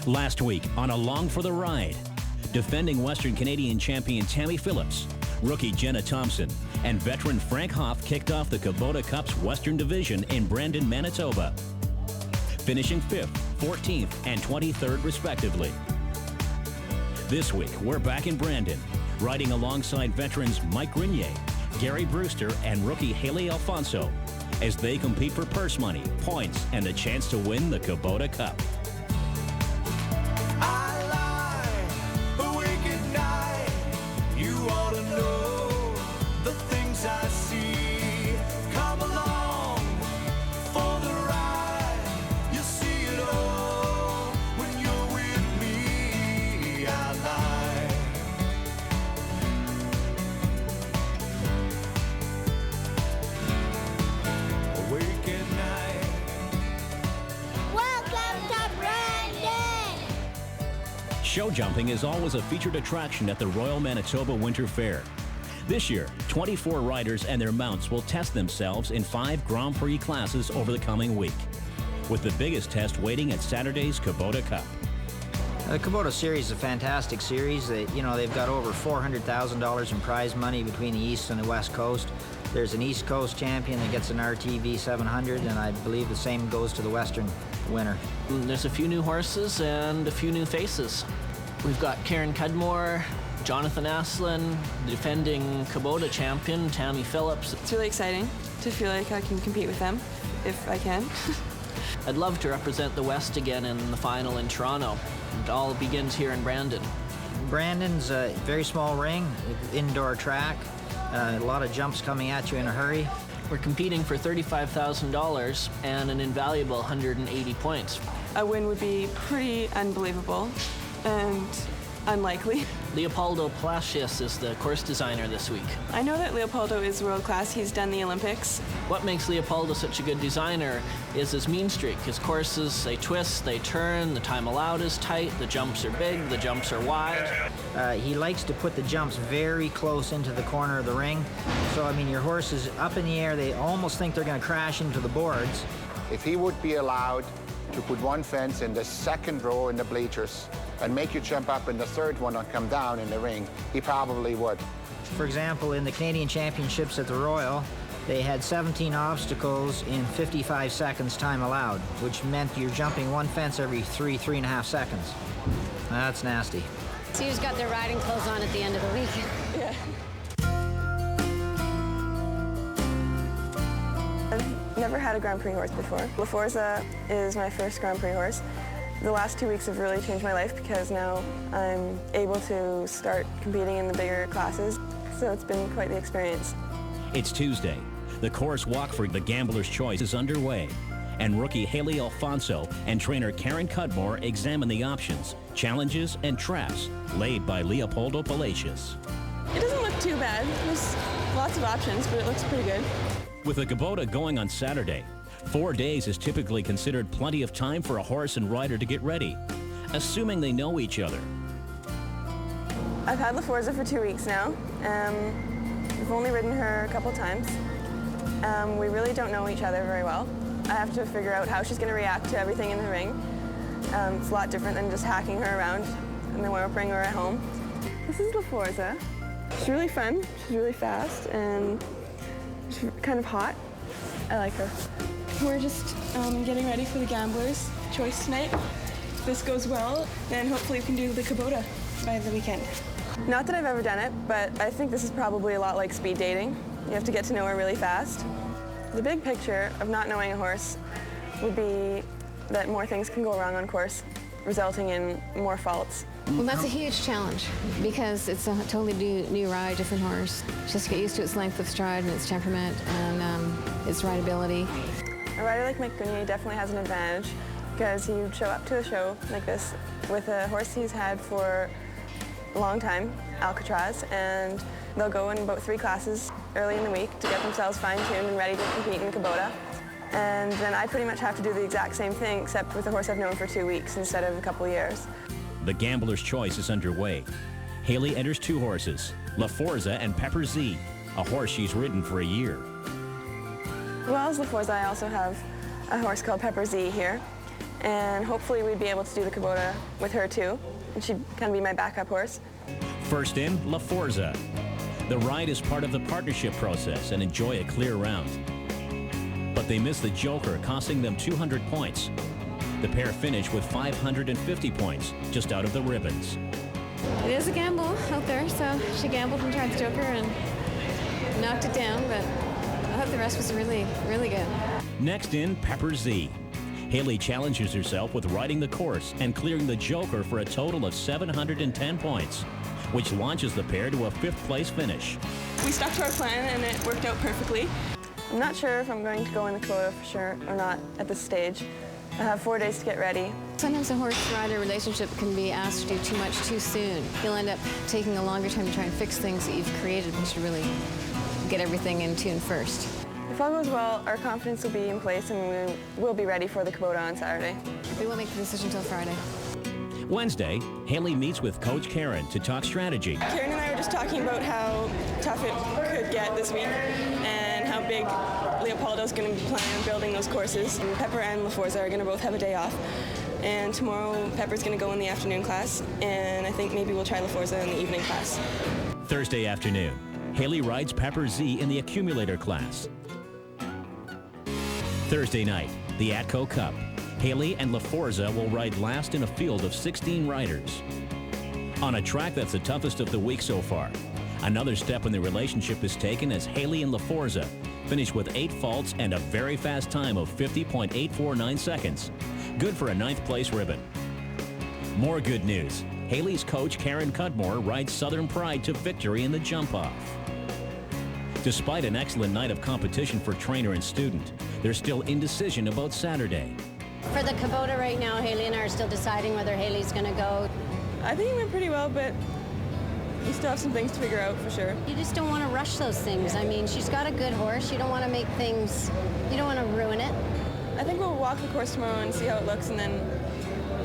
Last week on Along for the Ride, defending Western Canadian champion Tammy Phillips, rookie Jenna Thompson, and veteran Frank Hoff kicked off the Kubota Cup's Western Division in Brandon, Manitoba, finishing 5th, 14th, and 23rd respectively. This week, we're back in Brandon, riding alongside veterans Mike Grenier, Gary Brewster, and rookie Haley Alfonso as they compete for purse money, points, and the chance to win the Kubota Cup. Show jumping is always a featured attraction at the Royal Manitoba Winter Fair. This year, 24 riders and their mounts will test themselves in 5 Grand Prix classes over the coming week, with the biggest test waiting at Saturday's Kubota Cup. The Kubota series is a fantastic series. They've got over $400,000 in prize money between the East and the West Coast. There's an East Coast champion that gets an RTV 700, and I believe the same goes to the Western winner. There's a few new horses and a few new faces. We've got Karen Cudmore, Jonathan Aslin, the defending Kubota champion, Tammy Phillips. It's really exciting to feel like I can compete with them, if I can. I'd love to represent the West again in the final in Toronto. It all begins here in Brandon. Brandon's a very small ring, indoor track, a lot of jumps coming at you in a hurry. We're competing for $35,000 and an invaluable 180 points. A win would be pretty unbelievable and unlikely. Leopoldo Palacios is the course designer this week. I know that Leopoldo is world class. He's done the Olympics. What makes Leopoldo such a good designer is his mean streak. His courses, they twist, they turn, the time allowed is tight, the jumps are big, the jumps are wide. He likes to put the jumps very close into the corner of the ring. So, your horse is up in the air, they almost think they're going to crash into the boards. If he would be allowed to put one fence in the second row in the bleachers and make you jump up in the third one and come down in the ring, he probably would. For example, in the Canadian Championships at the Royal, they had 17 obstacles in 55 seconds time allowed, which meant you're jumping one fence every 3.5 seconds. That's nasty. So you just got their riding clothes on at the end of the week. Yeah. I've never had a Grand Prix horse before. La Forza is my first Grand Prix horse. The last 2 weeks have really changed my life because now I'm able to start competing in the bigger classes, so it's been quite the experience. It's Tuesday. The course walk for the Gambler's Choice is underway, and rookie Haley Alfonso and trainer Karen Cudmore examine the options, challenges, and traps laid by Leopoldo Palacios. It doesn't look too bad. There's lots of options, but it looks pretty good. With the Kubota going on Saturday, 4 days is typically considered plenty of time for a horse and rider to get ready, assuming they know each other. I've had La Forza for 2 weeks now. We've only ridden her a couple times. We really don't know each other very well. I have to figure out how she's going to react to everything in the ring. It's a lot different than just hacking her around and then bring her at home. This is La Forza. She's really fun, she's really fast, and she's kind of hot. I like her. We're just getting ready for the Gambler's Choice tonight. If this goes well, then hopefully we can do the Kubota by the weekend. Not that I've ever done it, but I think this is probably a lot like speed dating. You have to get to know her really fast. The big picture of not knowing a horse would be that more things can go wrong on course, resulting in more faults. Well, that's a huge challenge because it's a totally new ride, different horse. Just get used to its length of stride and its temperament and its rideability. A rider like Mike Grenier definitely has an advantage because he would show up to a show like this with a horse he's had for a long time, Alcatraz, and they'll go in about 3 classes early in the week to get themselves fine-tuned and ready to compete in Kubota. And then I pretty much have to do the exact same thing, except with a horse I've known for 2 weeks instead of a couple of years. The Gambler's Choice is underway. Haley enters 2 horses, La Forza and Pepper Z, a horse she's ridden for a year. As well as La Forza, I also have a horse called Pepper Z here. and hopefully we'd be able to do the Kubota with her too, and she'd kind of be my backup horse. First in, La Forza. The ride is part of the partnership process and enjoy a clear round. But they missed the joker, costing them 200 points. The pair finished with 550 points, just out of the ribbons. It is a gamble out there, so she gambled and tried the joker and knocked it down, but I hope the rest was really, really good. Next in, Pepper Z. Haley challenges herself with riding the course and clearing the joker for a total of 710 points, which launches the pair to a 5th place finish. We stuck to our plan and it worked out perfectly. I'm not sure if I'm going to go in the Kubota for sure or not at this stage. I have 4 days to get ready. Sometimes a horse-rider relationship can be asked to do too much too soon. You'll end up taking a longer time to try and fix things that you've created. You should really get everything in tune first. If all goes well, our confidence will be in place and we will be ready for the Kubota on Saturday. We won't make the decision until Friday. Wednesday, Haley meets with Coach Karen to talk strategy. Karen and I were just talking about how tough it could get this week and how big Leopoldo's going to be planning on building those courses. And Pepper and La Forza are going to both have a day off. And tomorrow, Pepper's going to go in the afternoon class, and I think maybe we'll try La Forza in the evening class. Thursday afternoon, Haley rides Pepper Z in the accumulator class. Thursday night, the ATCO Cup. Haley and La Forza will ride last in a field of 16 riders. On a track that's the toughest of the week so far, another step in the relationship is taken as Haley and La Forza finish with 8 faults and a very fast time of 50.849 seconds. Good for a 9th place ribbon. More good news. Haley's coach Karen Cudmore rides Southern Pride to victory in the jump-off. Despite an excellent night of competition for trainer and student, there's still indecision about Saturday. For the Kubota right now, Haley and I are still deciding whether Haley's going to go. I think it went pretty well, but we still have some things to figure out for sure. You just don't want to rush those things. I mean, she's got a good horse. You don't want to make things, you don't want to ruin it. I think we'll walk the course tomorrow and see how it looks and then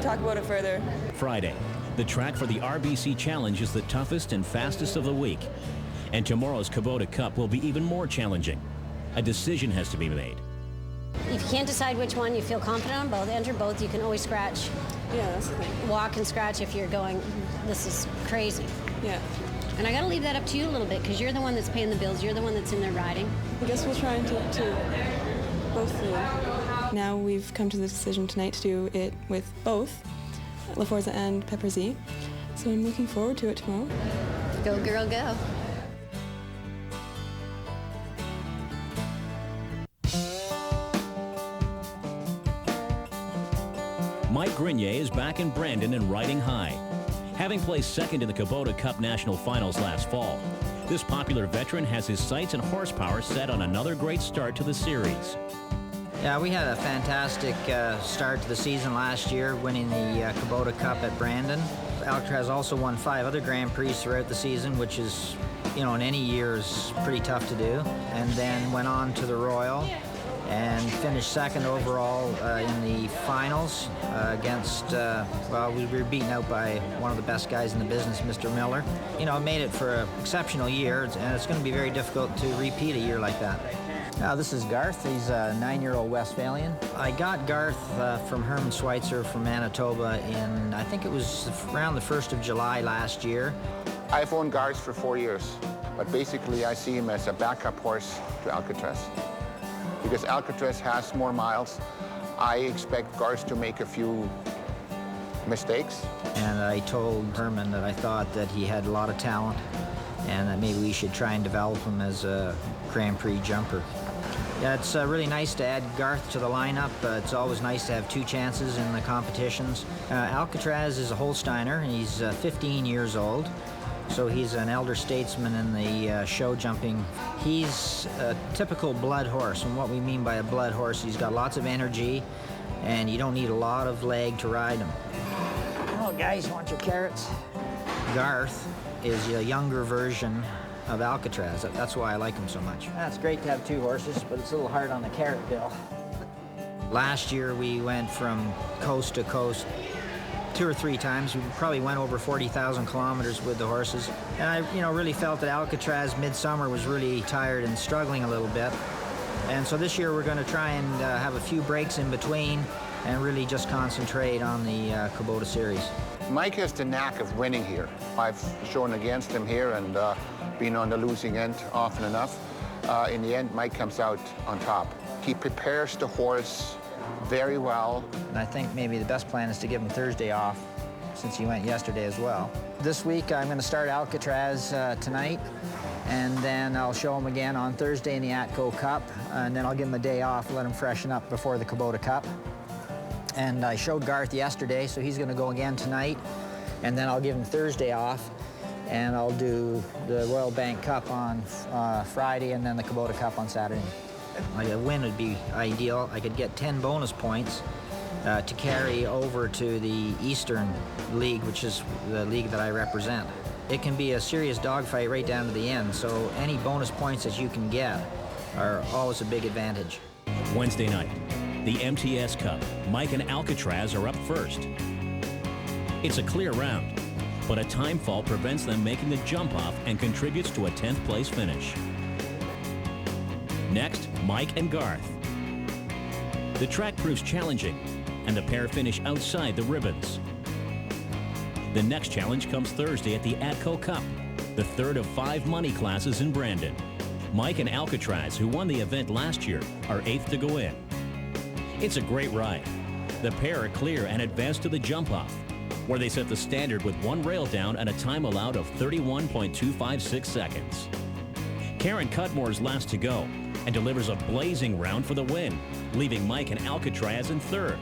talk about it further. Friday, the track for the RBC Challenge is the toughest and fastest of the week. And tomorrow's Kubota Cup will be even more challenging. A decision has to be made. If you can't decide which one, you feel confident on both, enter both, you can always scratch. Yeah, that's the thing. Walk and scratch if you're going, this is crazy. Yeah. And I got to leave that up to you a little bit because you're the one that's paying the bills. You're the one that's in there riding. I guess we'll try and talk to both of them. Now we've come to the decision tonight to do it with both La Forza and Pepper Z. So I'm looking forward to it tomorrow. Go, girl, go. Mike Grenier is back in Brandon and riding high. Having placed second in the Kubota Cup National Finals last fall, this popular veteran has his sights and horsepower set on another great start to the series. Yeah, we had a fantastic start to the season last year, winning the Kubota Cup at Brandon. Alcatraz also won 5 other Grand Prix throughout the season, which is, you know, in any year is pretty tough to do. And then went on to the Royal and finished second overall in the finals against, well, we were beaten out by one of the best guys in the business, Mr. Miller. You know, made it for an exceptional year, and it's going to be very difficult to repeat a year like that. Now, this is Garth. He's a 9-year-old Westphalian. I got Garth from Herman Schweitzer from Manitoba in, I think it was around the 1st of July last year. I've owned Garth for 4 years, but basically I see him as a backup horse to Alcatraz. Because Alcatraz has more miles, I expect Garth to make a few mistakes. And I told Herman that I thought that he had a lot of talent and that maybe we should try and develop him as a Grand Prix jumper. Yeah, it's really nice to add Garth to the lineup. It's always nice to have 2 chances in the competitions. Alcatraz is a Holsteiner, and he's 15 years old. So he's an elder statesman in the show jumping. He's a typical blood horse, and what we mean by a blood horse, he's got lots of energy, and you don't need a lot of leg to ride him. Oh, guys, want your carrots? Garth is a younger version of Alcatraz. That's why I like him so much. That's great to have 2 horses, but it's a little hard on the carrot bill. Last year, we went from coast to coast 2 or 3 times. We probably went over 40,000 kilometers with the horses. And I, really felt that Alcatraz midsummer was really tired and struggling a little bit. And so this year we're going to try and have a few breaks in between and really just concentrate on the Kubota series. Mike has the knack of winning here. I've shown against him here and been on the losing end often enough. In the end, Mike comes out on top. He prepares the horse very well. And I think maybe the best plan is to give him Thursday off, since he went yesterday as well. This week, I'm going to start Alcatraz tonight, and then I'll show him again on Thursday in the Atco Cup, and then I'll give him a day off, let him freshen up before the Kubota Cup. And I showed Garth yesterday, so he's going to go again tonight, and then I'll give him Thursday off, and I'll do the Royal Bank Cup on Friday, and then the Kubota Cup on Saturday. A win would be ideal. I could get 10 bonus points to carry over to the Eastern League, which is the league that I represent. It can be a serious dogfight right down to the end, so any bonus points that you can get are always a big advantage. Wednesday night, the MTS Cup. Mike and Alcatraz are up first. It's a clear round, but a time fall prevents them making the jump off and contributes to a 10th place finish. Next, Mike and Garth. The track proves challenging, and the pair finish outside the ribbons. The next challenge comes Thursday at the Atco Cup, the third of 5 money classes in Brandon. Mike and Alcatraz, who won the event last year, are 8th to go in. It's a great ride. The pair are clear and advance to the jump-off, where they set the standard with 1 rail down and a time allowed of 31.256 seconds. Karen Cudmore's last to go and delivers a blazing round for the win, leaving Mike and Alcatraz in 3rd.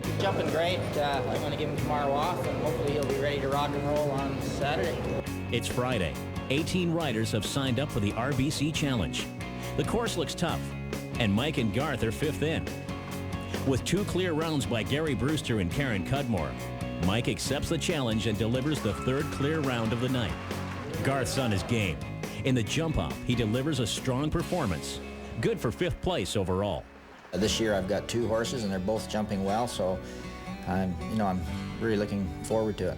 He's jumping great. I'm going to give him tomorrow off, and hopefully he'll be ready to rock and roll on Saturday. It's Friday. 18 riders have signed up for the RBC Challenge. The course looks tough, and Mike and Garth are 5th in. With 2 clear rounds by Gary Brewster and Karen Cudmore, Mike accepts the challenge and delivers the 3rd clear round of the night. Garth's on his game. In the jump-off, he delivers a strong performance. Good for 5th place overall. This year I've got 2 horses, and they're both jumping well, so I'm really looking forward to it.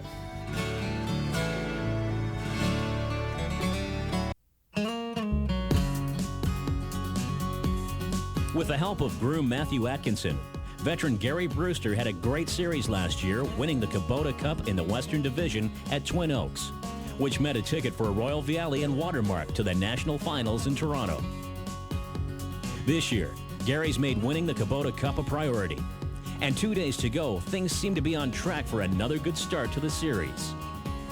With the help of groom Matthew Atkinson, veteran Gary Brewster had a great series last year, winning the Kubota Cup in the Western Division at Twin Oaks, which meant a ticket for Royal Viali and Watermark to the National Finals in Toronto. This year, Gary's made winning the Kubota Cup a priority. And 2 days to go, things seem to be on track for another good start to the series.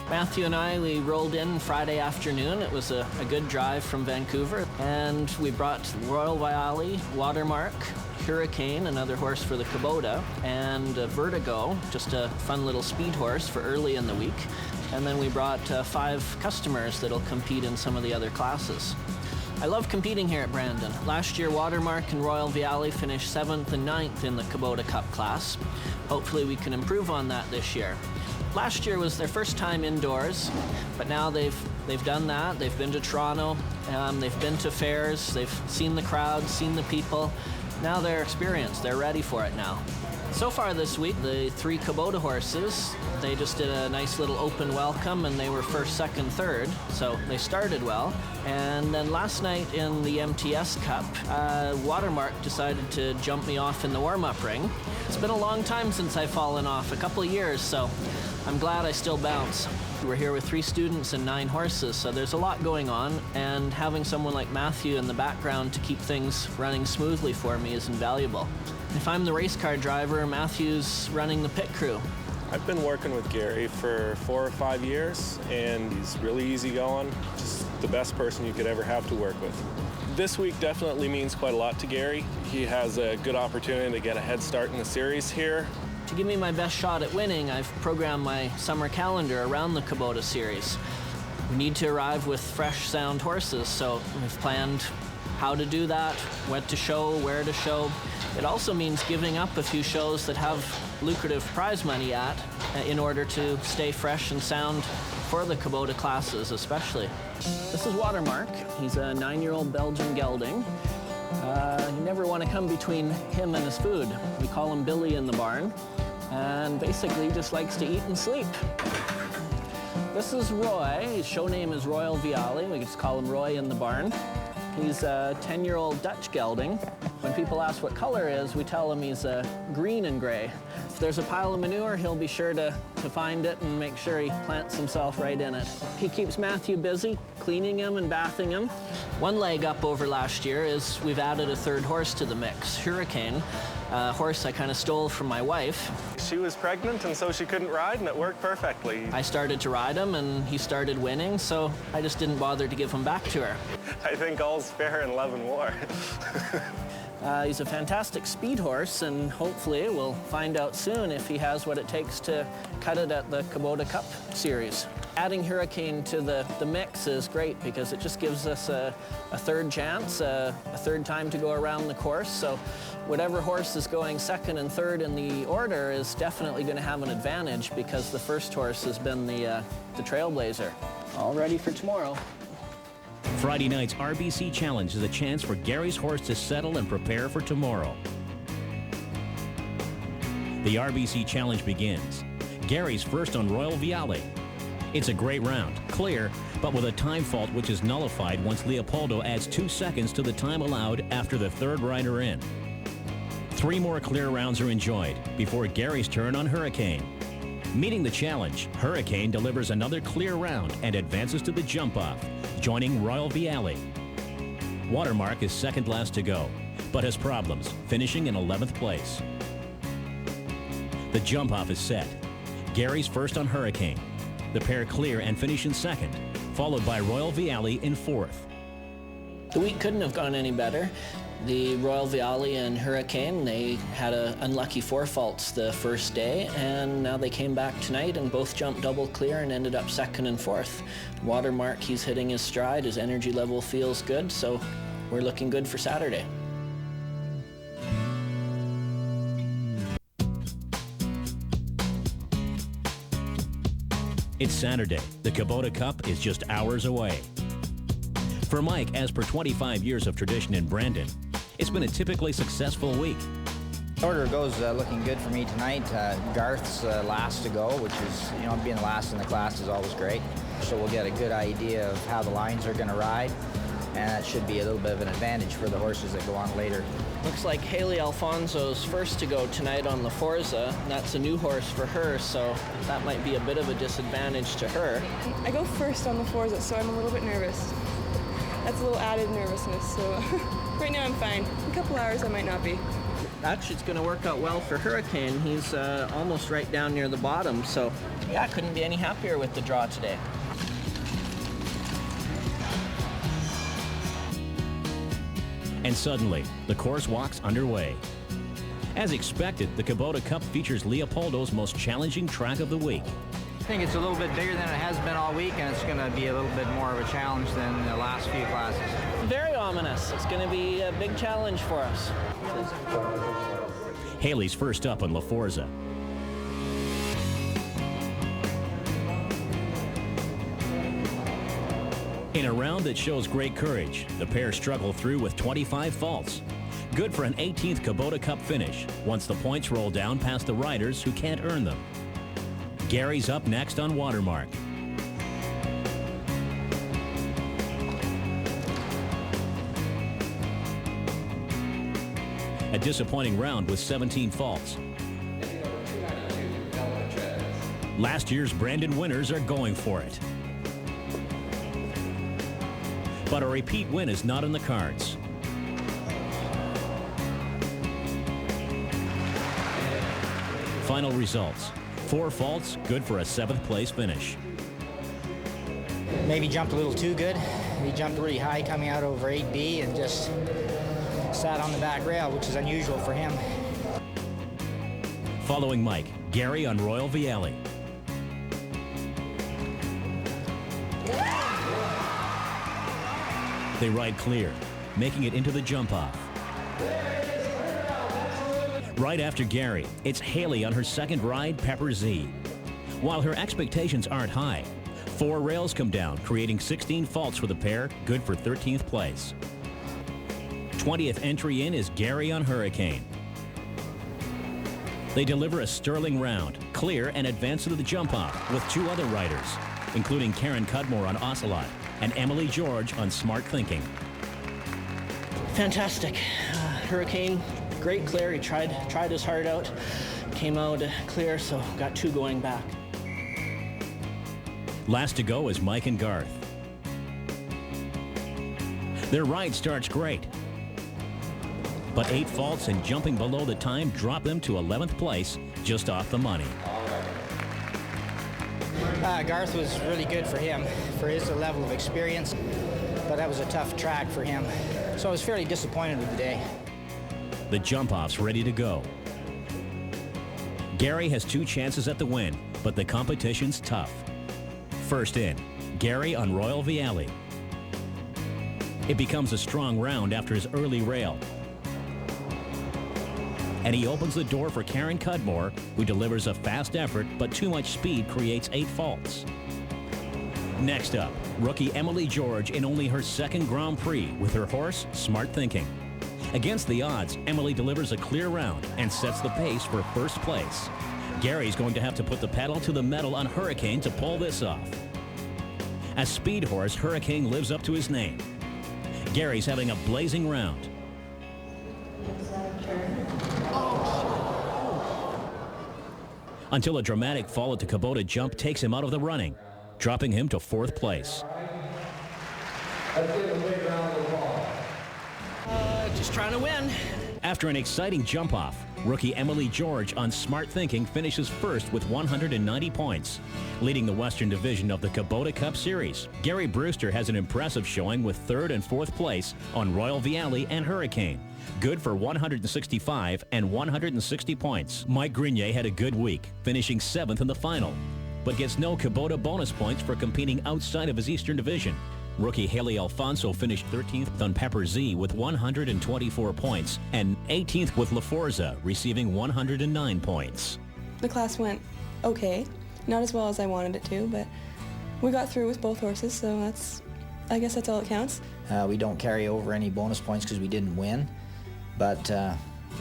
Matthew and I, we rolled in Friday afternoon. It was a good drive from Vancouver, and we brought Royal Viali, Watermark, Hurricane, another horse for the Kubota, and Vertigo, just a fun little speed horse for early in the week. And then we brought 5 customers that'll compete in some of the other classes. I love competing here at Brandon. Last year, Watermark and Royal Viali finished 7th and 9th in the Kubota Cup class. Hopefully we can improve on that this year. Last year was their first time indoors, but now they've done that. They've been to Toronto, they've been to fairs, they've seen the crowds, seen the people. Now they're experienced, they're ready for it now. So far this week, the 3 Kubota horses, they just did a nice little open welcome, and they were 1st, 2nd, 3rd, so they started well. And then last night in the MTS Cup, Watermark decided to jump me off in the warm-up ring. It's been a long time since I've fallen off, a couple of years, so I'm glad I still bounce. We're here with 3 students and 9 horses, so there's a lot going on, and having someone like Matthew in the background to keep things running smoothly for me is invaluable. If I'm the race car driver, Matthew's running the pit crew. I've been working with Gary for 4 or 5 years, and he's really easygoing, just the best person you could ever have to work with. This week definitely means quite a lot to Gary. He has a good opportunity to get a head start in the series here. To give me my best shot at winning, I've programmed my summer calendar around the Kubota series. We need to arrive with fresh, sound horses, so we've planned how to do that, what to show, where to show. It also means giving up a few shows that have lucrative prize money in order to stay fresh and sound for the Kubota classes especially. This is Watermark. He's a 9-year-old Belgian gelding. You never want to come between him and his food. We call him Billy in the barn, and basically he just likes to eat and sleep. This is Roy. His show name is Royal Viali. We just call him Roy in the barn. He's a 10-year-old Dutch gelding. When people ask what color is, we tell them he's green and gray. If there's a pile of manure, he'll be sure to find it and make sure he plants himself right in it. He keeps Matthew busy, cleaning him and bathing him. One leg up over last year is we've added a third horse to the mix, Hurricane, a horse I kind of stole from my wife. She was pregnant, and so she couldn't ride, and it worked perfectly. I started to ride him, and he started winning, so I just didn't bother to give him back to her. I think all's fair in love and war. He's a fantastic speed horse, and hopefully we'll find out soon if he has what it takes to cut it at the Kubota Cup Series. Adding Hurricane to the mix is great because it just gives us a third chance, a third time to go around the course. So whatever horse is going second and third in the order is definitely going to have an advantage because the first horse has been the trailblazer. All ready for tomorrow. Friday night's RBC Challenge is a chance for Gary's horse to settle and prepare for tomorrow. The RBC Challenge begins. Gary's first on Royal Viale. It's a great round, clear, but with a time fault which is nullified once Leopoldo adds 2 seconds to the time allowed after the third rider in. 3 more clear rounds are enjoyed before Gary's turn on Hurricane. Meeting the challenge, Hurricane delivers another clear round and advances to the jump-off, joining Royal Viale. Watermark is second last to go, but has problems, finishing in 11th place. The jump-off is set. Gary's first on Hurricane. The pair clear and finish in second, followed by Royal Viale in 4th. The week couldn't have gone any better. The Royal Viale and Hurricane, they had an unlucky 4 faults the first day, and now they came back tonight and both jumped double clear and ended up second and 4th. Watermark, he's hitting his stride, his energy level feels good, so we're looking good for Saturday. It's Saturday. The Kubota Cup is just hours away. For Mike, as per 25 years of tradition in Brandon, it's been a typically successful week. Order goes looking good for me tonight. Garth's last to go, which is, being the last in the class is always great. So we'll get a good idea of how the lines are going to ride, and that should be a little bit of an advantage for the horses that go on later. Looks like Haley Alfonso's first to go tonight on La Forza. That's a new horse for her, so that might be a bit of a disadvantage to her. I go first on the Forza, so I'm a little bit nervous. That's a little added nervousness, so right now I'm fine. In a couple hours I might not be. Actually, it's going to work out well for Hurricane. He's almost right down near the bottom, so yeah, I couldn't be any happier with the draw today. And suddenly, the course walk's underway. As expected, the Kubota Cup features Leopoldo's most challenging track of the week. I think it's a little bit bigger than it has been all week, and it's going to be a little bit more of a challenge than the last few classes. Very ominous. It's going to be a big challenge for us. Haley's first up on La Forza. In a round that shows great courage, the pair struggle through with 25 faults. Good for an 18th Kubota Cup finish once the points roll down past the riders who can't earn them. Gary's up next on Watermark. A disappointing round with 17 faults. Last year's Brandon winners are going for it. But a repeat win is not in the cards. Final results. 4 faults, good for a 7th place finish. Maybe jumped a little too good. He jumped really high coming out over 8B and just sat on the back rail, which is unusual for him. Following Mike, Gary on Royal Viale. They ride clear, making it into the jump-off. Right after Gary, it's Haley on her second ride, Pepper Z. While her expectations aren't high, 4 rails come down, creating 16 faults for the pair, good for 13th place. 20th entry in is Gary on Hurricane. They deliver a sterling round, clear, and advance to the jump-off with 2 other riders, including Karen Cudmore on Ocelot and Emily George on Smart Thinking. Fantastic. Hurricane, great clear. He tried his heart out, came out clear, so got 2 going back. Last to go is Mike and Garth. Their ride starts great, but 8 faults and jumping below the time drop them to 11th place, just off the money. Garth was really good for him, for his level of experience, but that was a tough track for him. So I was fairly disappointed with the day. The jump-off's ready to go. Gary has 2 chances at the win, but the competition's tough. First in, Gary on Royal Viale. It becomes a strong round after his early rail. And he opens the door for Karen Cudmore, who delivers a fast effort, but too much speed creates 8 faults. Next up, rookie Emily George in only her 2nd Grand Prix with her horse, Smart Thinking. Against the odds, Emily delivers a clear round and sets the pace for first place. Gary's going to have to put the pedal to the metal on Hurricane to pull this off. As speed horse, Hurricane lives up to his name. Gary's having a blazing round. Until a dramatic fall at the Kubota jump takes him out of the running, dropping him to 4th place. Just trying to win. After an exciting jump-off, rookie Emily George on Smart Thinking finishes first with 190 points, leading the Western Division of the Kubota Cup Series. Gary Brewster has an impressive showing with 3rd and 4th place on Royal Viale and Hurricane, good for 165 and 160 points. Mike Grenier had a good week, finishing 7th in the final, but gets no Kubota bonus points for competing outside of his Eastern Division. Rookie Haley Alfonso finished 13th on Pepper Z with 124 points and 18th with La Forza, receiving 109 points. The class went okay. Not as well as I wanted it to, but we got through with both horses, so I guess that's all that counts. We don't carry over any bonus points because we didn't win, but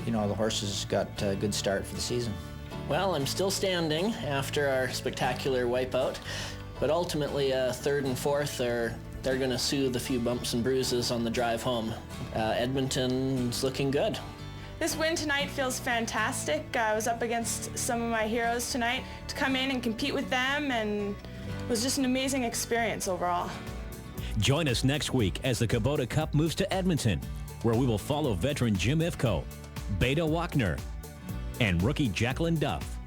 you know, the horses got a good start for the season. Well, I'm still standing after our spectacular wipeout, but ultimately 3rd and 4th they're going to soothe a few bumps and bruises on the drive home. Edmonton's looking good. This win tonight feels fantastic. I was up against some of my heroes tonight. To come in and compete with them and it was just an amazing experience overall. Join us next week as the Kubota Cup moves to Edmonton, where we will follow veteran Jim Ifko, Beta Wachner, and rookie Jacqueline Duff.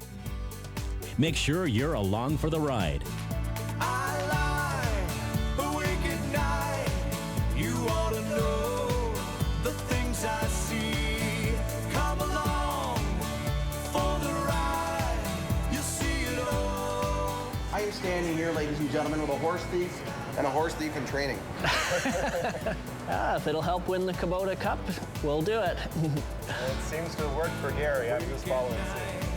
Make sure you're along for the ride. I am standing here, ladies and gentlemen, with a horse thief and a horse thief in training. If it'll help win the Kubota Cup, we'll do it. It seems to have worked for Gary. I'm just following suit.